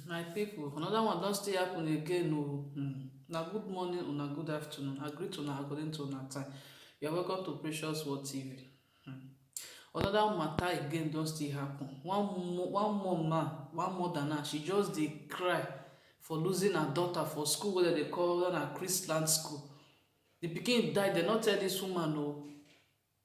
My people, another one don't still happen again. No, Now, good morning, una good afternoon. I greet una according to una time. You are welcome to Precious World TV. Another matter again don't still happen. One mom now, one mother now, she just dey cry for losing her daughter for school wey they call na chcriland school. The pikin die, dem not tell this woman o,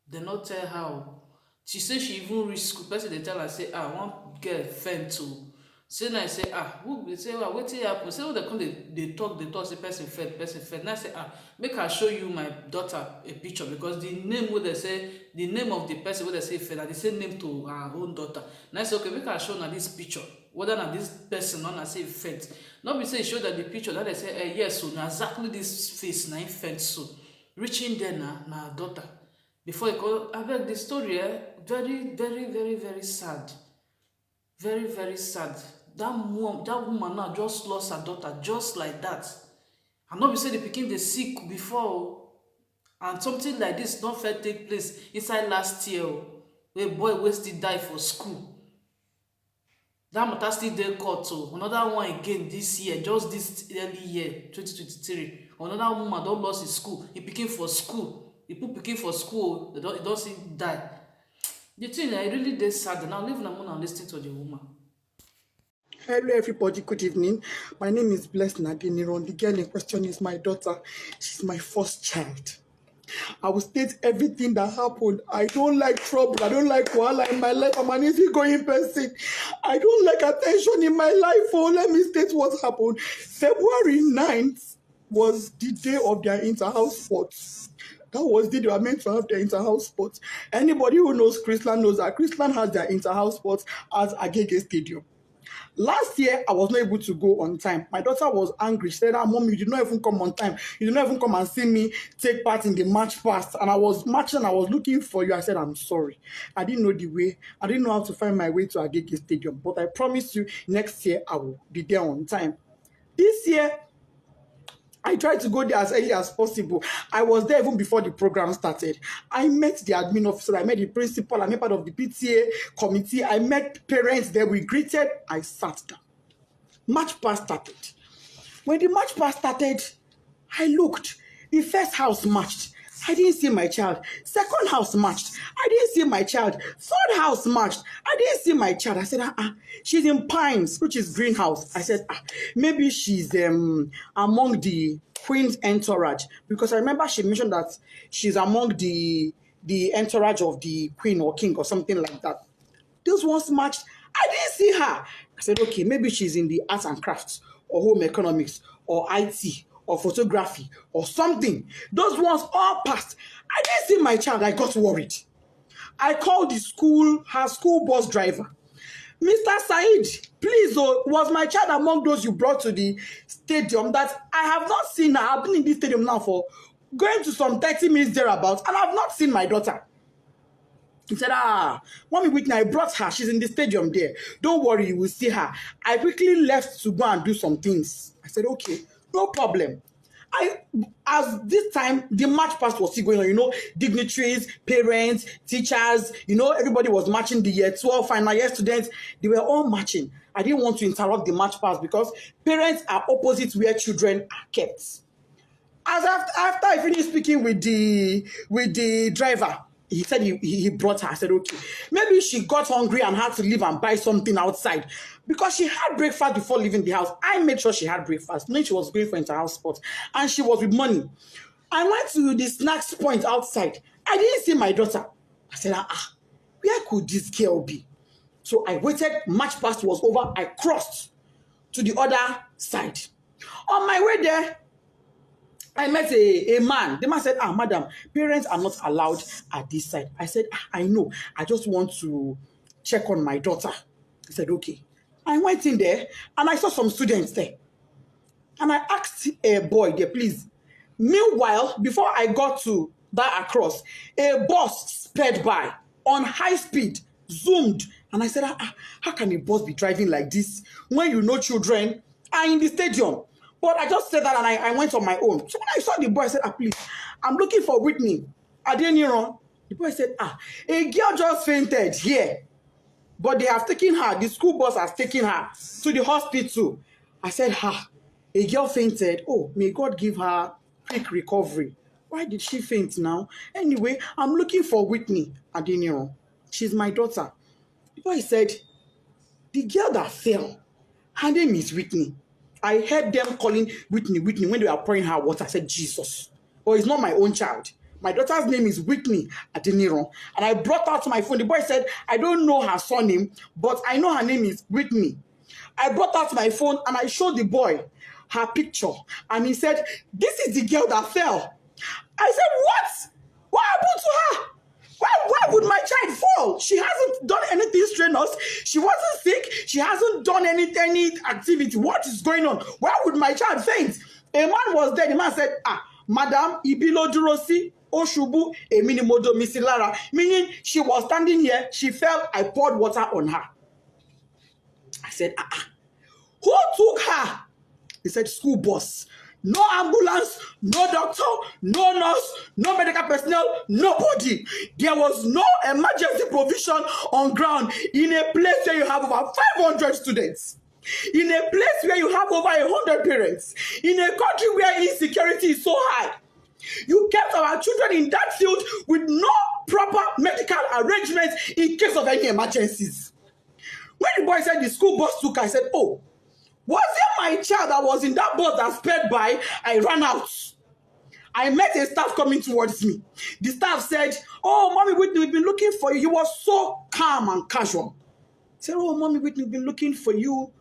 dem not tell her o. She say she even reach school, person dey tell her say one girl faint o. Say na say who be say wetin happen, say wey dem come dey talk say person faint. Na say make I show you my daughter a picture, because the name wey dem say, the name of the person wey dem say faint na the same name to her own daughter. Na say okay, make I show una this picture whether na this person or na say faint. No be say e show dem the picture, na dem say yes o, na exactly this face na im faint so. Reaching there na her daughter. Before e come abeg, the story very sad, very sad. That woman now just lost her daughter just like that. And no be say the pikin dey sick before o, and something like this don first take place inside last year o, wey boy wey still die for school. That matter still dey court o. Another one again this year, just this early year 2023, another woman don lost his school, him pikin for school. He put pikin for school, e don still die. The thing I really dey sad. Now leave una una lis ten to the woman. Hello everybody, good evening. My name is Blessed Nadine. The girl in question is my daughter. She's my first child. I will state everything that happened. I don't like trouble. I don't like wahala in my life. I'm an easygoing person. I don't like attention in my life. Oh, let me state what happened. February 9th was the day of their inter-house sports. That was the day they were meant to have their inter-house sports. Anybody who knows chcriland knows that chcriland has their inter-house sports at Agege Stadium. Last year, I was not able to go on time. My daughter was angry. She said, Mom, you did not even come on time. You did not even come and see me take part in the match past. And I was marching, I was looking for you. I said, I'm sorry. I didn't know the way. I didn't know how to find my way to Agege Stadium. But I promise you, next year, I will be there on time. This year, I tried to go there as early as possible. I was there even before the program started. I met the admin officer, I met the principal, I met part of the PTA committee, I met parents there, we greeted, I sat down. Match pass started. When the match pass started, I looked. The first house matched. I didn't see my child. Second house matched. I didn't see my child. Third house matched. I didn't see my child. I said, she's in Pines, which is greenhouse. I said, maybe she's among the queen's entourage, because I remember she mentioned that she's among the entourage of the queen or king or something like that. Those ones matched. I didn't see her. I said, okay, maybe she's in the arts and crafts or home economics or IT or photography or something. Those ones all passed. I didn't see my child. I got worried. I called the school, her school bus driver. Mr. Said, please, was my child among those you brought to the stadium? That I have not seen her. I've been in this stadium now for going to some 30 minutes thereabouts, and I've not seen my daughter. He said, Mommy Whitney, I brought her. She's in the stadium there. Don't worry, you will see her. I quickly left to go and do some things. I said, okay, no problem. As this time, the march past was still going on, dignitaries, parents, teachers, everybody was marching. The year 12 final year students, they were all marching. I didn't want to interrupt the march past because parents are opposite where children are kept. As after I finished speaking with the driver, he said he brought her. I said, okay. Maybe she got hungry and had to leave and buy something outside, because she had breakfast before leaving the house. I made sure she had breakfast, knowing she was going for inter-house sport, and she was with money. I went to the snacks point outside. I didn't see my daughter. I said, where could this girl be? So I waited. March past was over. I crossed to the other side. On my way there, I met a man. The man said, madam, parents are not allowed at this side. I said, I know. I just want to check on my daughter. He said, okay. I went in there and I saw some students there. And I asked a boy there, please. Meanwhile, before I got to that across, a bus sped by on high speed, zoomed. And I said, how can a bus be driving like this when children are in the stadium? But I just said that and I went on my own. So when I saw the boy, I said, please, I'm looking for Whitney. I didn't run. The boy said, a girl just fainted here. but they have taken her. The school bus has taken her to the hospital. I said, a girl fainted. Oh, may God give her quick recovery. Why did she faint now? Anyway, I'm looking for Whitney Adeniran. She's my daughter. The boy said, the girl that fell, her name is Whitney. I heard them calling Whitney when they were pouring her water. I said, Jesus. Oh, it's not my own child. My daughter's name is Whitney Adeniran. And I brought out my phone. The boy said, I don't know her surname, but I know her name is Whitney. I brought out my phone and I showed the boy her picture. And he said, this is the girl that fell. I said, what? What happened to her? Why would my child fall? She hasn't done anything strenuous. She wasn't sick. She hasn't done any activity. What is going on? Why would my child faint? A man was there. The man said, Madam, ibilo durosi, oshubu, emini modo misilara. Meaning she was standing here. She fell. I poured water on her. I said, who took her? He said, school bus. No ambulance, no doctor, no nurse, no medical personnel, nobody. There was no emergency provision on ground in a place where you have over 500 students, in a place where you have over 100 parents, in a country where insecurity is so high. You kept our children in that field with no proper medical arrangements in case of any emergencies. When the boy said the school bus took her, I said, oh, was it my child that was in that bus that sped by? I ran out. I met a staff coming towards me. The staff said, oh, Mommy Whitney, we've been looking for you. He was so calm and casual. I said, oh, Mommy Whitney, we've been looking for you.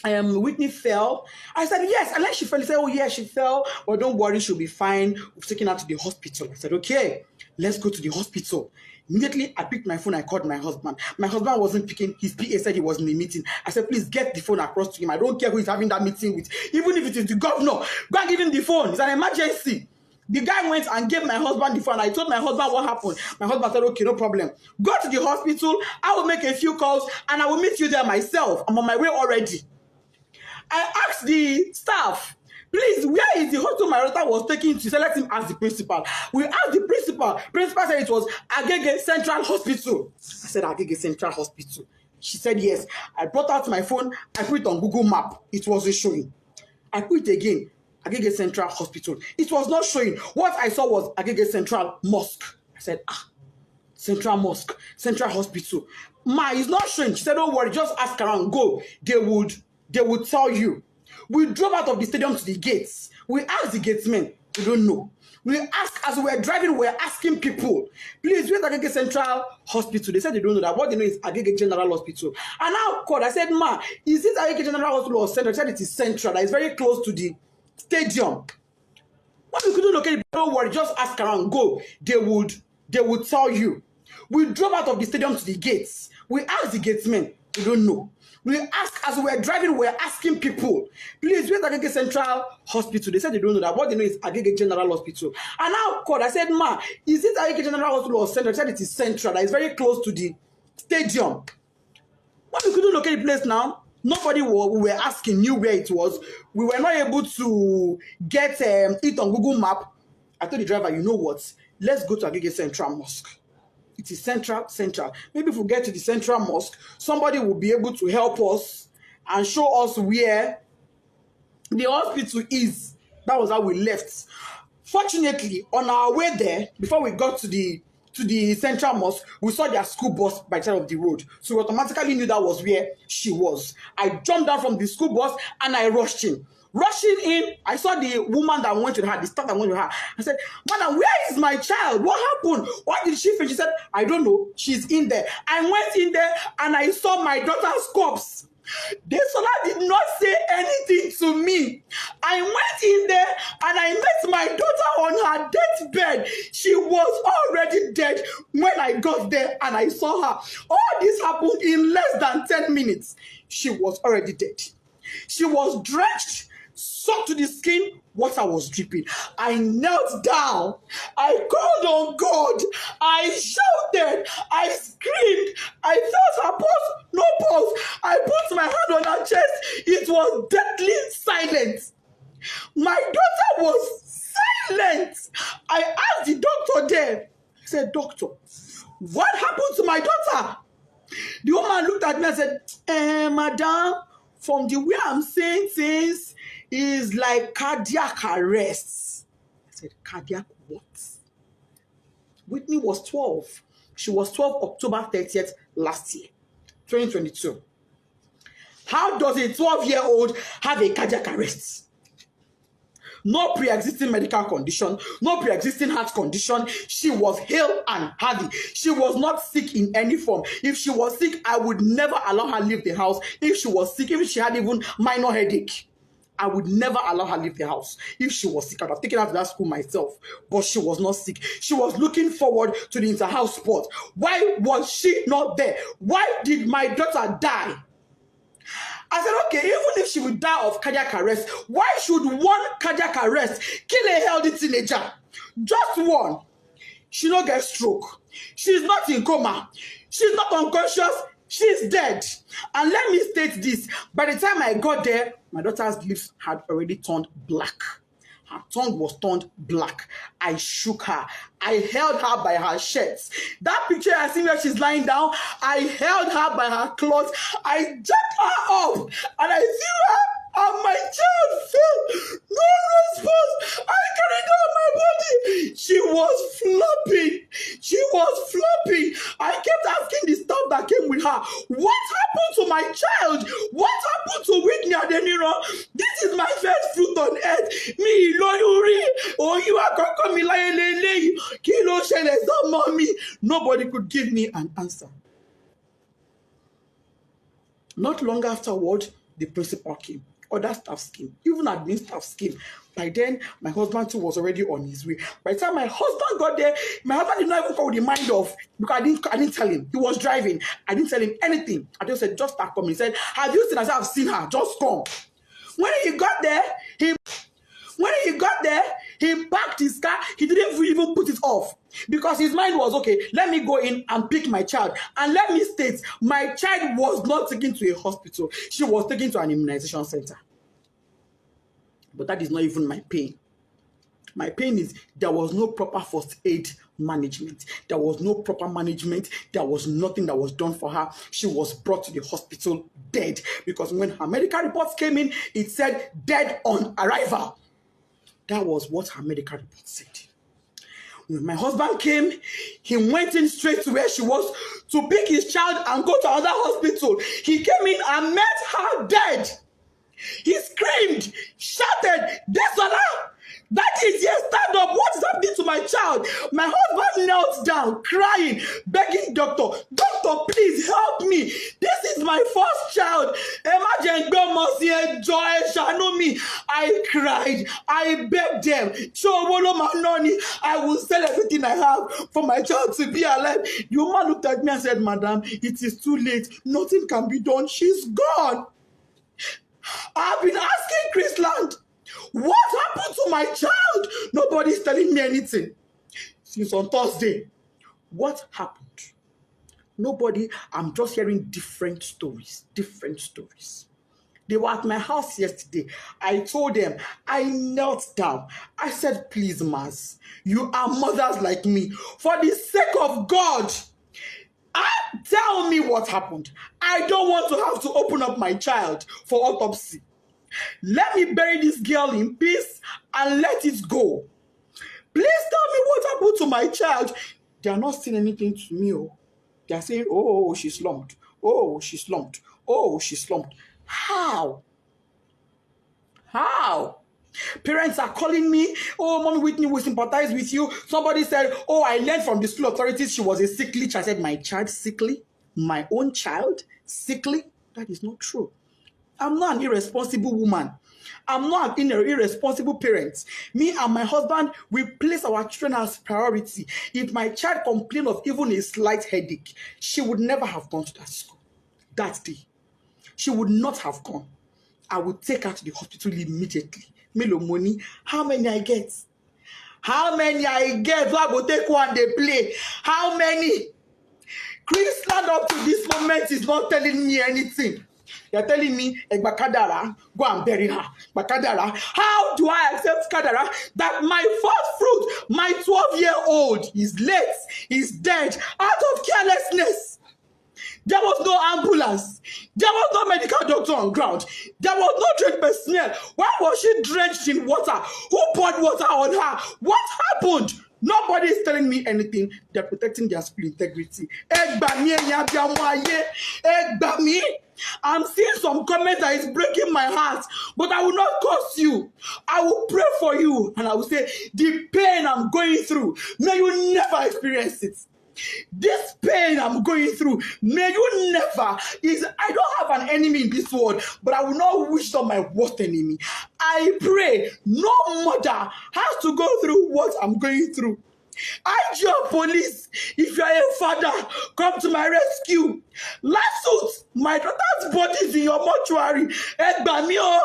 Whitney fell. I said, yes. And then she fell. He said, oh, yeah, she fell. But don't worry, she'll be fine. We've taken her to the hospital. I said, okay, let's go to the hospital. Immediately, I picked my phone. I called my husband. My husband wasn't picking. His PA said he was in a meeting. I said, please get the phone across to him. I don't care who he's having that meeting with. Even if it is the governor, go and give him the phone. It's an emergency. The guy went and gave my husband the phone. I told my husband what happened. My husband said, okay, no problem. Go to the hospital. I will make a few calls and I will meet you there myself. I'm on my way already. I asked the staff, please, where is the hospital my daughter was taken to? So let him ask the principal. We asked the principal. Principal said it was Agege Central Hospital. I said, Agege Central Hospital. She said, yes. I brought out my phone. I put it on Google Map. It wasn't showing. I put it again. Agege Central Hospital. It was not showing. What I saw was Agege Central Mosque. I said, Central Mosque, Central Hospital. Ma, it's not showing. She said, don't worry, just ask around. Go. They would tell you. We drove out of the stadium to the gates. We asked the gatesmen. We don't know. We asked, as we were driving, we were asking people, please, where's Agege Central Hospital? They said they don't know that. What they know is Agege General Hospital. And now called. I said, ma, is it Agege General Hospital or Central? They said it is Central. That is very close to the stadium. What we couldn't locate it, don't worry, just ask around. Go. They would tell you. We drove out of the stadium to the gates. We asked the gatesmen. We don't know. We asked, as we were driving, we were asking people, please, where's Agege Central Hospital? They said they don't know that. What they know is Agege General Hospital. And now called. I said, ma, is it Agege General Hospital or Central? They said it is Central. That is very close to the stadium. What we couldn't locate the place now, nobody we were asking knew where it was. We were not able to get it on Google Map. I told the driver, you know what? Let's go to Agege Central Mosque. It is central. Maybe if we get to the Central Mosque, somebody will be able to help us and show us where the hospital is. That was how we left. Fortunately, on our way there, before we got to the Central Mosque, we saw their school bus by the side of the road. So we automatically knew that was where she was. I jumped down from the school bus and I rushed in. Rushing in, I saw the woman that went with her, the staff that went with her. I said, Madam, where is my child? What happened? Why did she faint? She said, I don't know. She's in there. I went in there and I saw my daughter's corpse. The Sola did not say anything to me. I went in there and I met my daughter on her deathbed. She was already dead when I got there and I saw her. All this happened in less than 10 minutes. She was already dead. She was drenched, soaked to the skin. Water was dripping. I knelt down. I called on God. I shouted. I screamed. I felt her pulse. No pulse. I put my hand on her chest. It was deathly silent. My daughter was silent. I asked the doctor there. I said, Doctor, what happened to my daughter? The woman looked at me and said, madam, from the way I'm saying things, is like cardiac arrest. I said, cardiac what? Whitney was 12. She was 12 October 30th last year, 2022. How does a 12-year-old have a cardiac arrest? No pre-existing medical condition, no pre-existing heart condition. She was hale and healthy. She was not sick in any form. If she was sick, I would never allow her leave the house. If she was sick, if she had even minor headache, I would never allow her leave the house. If she was sick, I'd have taken her to that school myself. But she was not sick. She was looking forward to the inter-house sport. Why was she not there? Why did my daughter die? I said, okay, even if she would die of cardiac arrest, why should one cardiac arrest kill a healthy teenager? Just one. She don't get stroke. She's not in coma. She's not unconscious. She's dead. And let me state this. By the time I got there, my daughter's lips had already turned black. Her tongue was turned black. I shook her. I held her by her shirts. That picture I see where she's lying down, I held her by her clothes. I jacked her up and I threw her and my child fell. No response. I carried her on my body. She was flopping. She was flopping. I kept asking the staff that came with her, what happened to my child? What happened to Whitney Adeniro? This is my first fruit on earth. Me, Lori, oh, you are going to come in Kilo Shele, so mommy. Nobody could give me an answer. Not long afterward, the principal came. Other staff came, even admin staff came. By then, my husband too was already on his way. By the time my husband got there, my husband did not even come with the mind of, because I didn't tell him. He was driving. I didn't tell him anything. I just said, just start coming. He said, have you seen her? I said, I've seen her. Just come. When he got there, he parked his car. He didn't even put it off because his mind was, okay, let me go in and pick my child. And let me state, my child was not taken to a hospital. She was taken to an immunization center. But that is not even my pain. My pain is there was no proper first aid management. There was no proper management. There was nothing that was done for her. She was brought to the hospital dead because when her medical reports came in, it said dead on arrival. That was what her medical report said. When my husband came, he went in straight to where she was to pick his child and go to another hospital. He came in and met her dead. He screamed, shouted, Desola! That is, yes, stand up. What is happening to my child? My husband knelt down, crying, begging doctor, please help me. This is my first child. Imagine God must hear joy, shall me. I cried. I begged them. I will sell everything I have for my child to be alive. The woman looked at me and said, Madam, it is too late. Nothing can be done. She's gone. I've been asking chcriland, what happened to my child? Nobody's telling me anything. Since on Thursday, what happened? Nobody, I'm just hearing different stories. They were at my house yesterday. I told them, I knelt down. I said, please, Mas, you are mothers like me. For the sake of God, tell me what happened. I don't want to have to open up my child for autopsy. Let me bury this girl in peace and let it go. Please tell me what happened to my child. They are not saying anything to me. They are saying, oh, she slumped. Oh, she slumped. Oh, she slumped. How? Parents are calling me, oh, Mommy Whitney will sympathize with you. Somebody said, oh, I learned from the school authorities she was a sickly child. I said, my child sickly? My own child sickly? That is not true. I'm not an irresponsible woman. I'm not an irresponsible parent. Me and my husband, we place our children as priority. If my child complained of even a slight headache, she would never have gone to that school that day. She would not have gone. I would take her to the hospital immediately. Melo money, how many I get? How many I get? So I go take one, they play. How many? chcriland up to this moment is not telling me anything. They're telling me, Bakadara, go and bury her. Bakadara. How do I accept Kadara that my first fruit, my 12-year-old, is late, is dead, out of carelessness? There was no ambulance. There was no medical doctor on ground. There was no trained personnel. Why was she drenched in water? Who poured water on her? What happened? Nobody is telling me anything. They're protecting their school integrity. Ẹ gbà mí, ẹ̀yin abiyamọ ayé. Ẹ gbà mí. I'm seeing some comments that is breaking my heart, but I will not curse you. I will pray for you, and I will say, the pain I'm going through, may you never experience it. This pain I'm going through, may you never. I don't have an enemy in this world, but I will not wish on my worst enemy. I pray no mother has to go through what I'm going through. IG police, if you are a father, come to my rescue. Last my daughter's body is in your mortuary. Ẹ gbà mí o,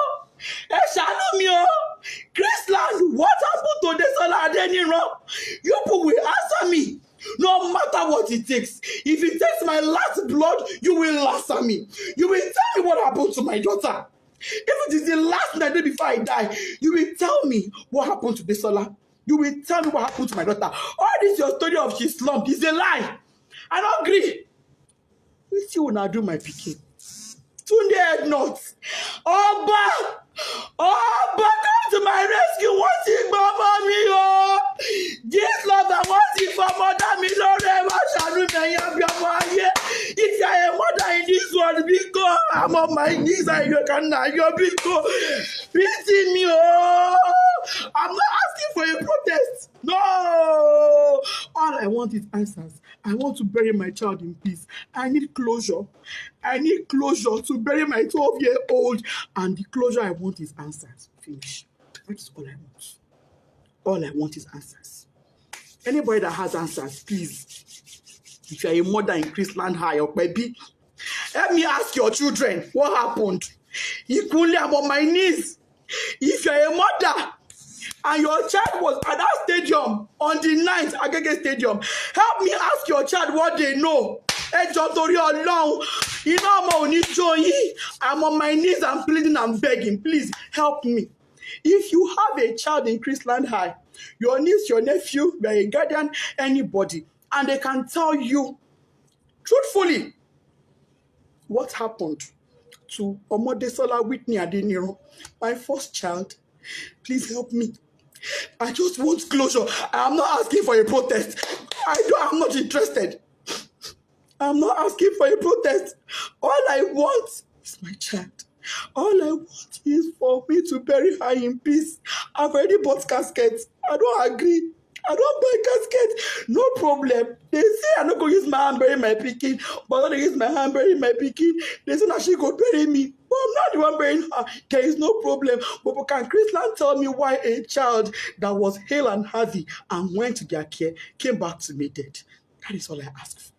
ẹ ṣàánú mi o. chcriland, what happened to Desola Adeniran? You people will answer me. No matter what it takes. If it takes my last blood, you will answer me. You will tell me what happened to my daughter. If it is the last night before I die, you will tell me what happened to Desola. You will tell me what happened to my daughter. All this your story of she slumped is a lie. I don't agree. Which you will not do, my pikin. Tunde head not. Oba! Oba, come to my rescue. What's it, Mama mi o? This love that wants it for mother me, Lord, ever shall remain your. If you are a mother in this world, because I'm on my knees and you cannot, you're because pity me, oh. I'm not asking for a protest. No. All I want is answers. I want to bury my child in peace. I need closure. I need closure to bury my 12-year-old. And the closure I want is answers. Finish. That is all I want. All I want is answers. Anybody that has answers, please. If you are a mother in chcriland High or baby, let me ask your children what happened. Equally, I'm on my knees. If you are a mother and your child was at that stadium on the 9th Agege Stadium, help me ask your child what they know. I'm on my knees, I'm pleading, I'm begging. Please help me. If you have a child in chcriland High, your niece, your nephew, your guardian, anybody, and they can tell you truthfully what happened to Omodesola Whitney Adeniran, my first child, please help me. I just want closure. I'm not asking for a protest. I'm not interested. I'm not asking for a protest. All I want is my child. All I want is for me to bury her in peace. I've already bought caskets. I don't agree. I don't buy casket. No problem. They say I'm not going to use my hand bury my pikin, but when they use my hand bury my pikin, they say that she go bury me. But I'm not the one burying her. There is no problem. But can chcriland tell me why a child that was hale and healthy and went to their care came back to me dead? That is all I ask for.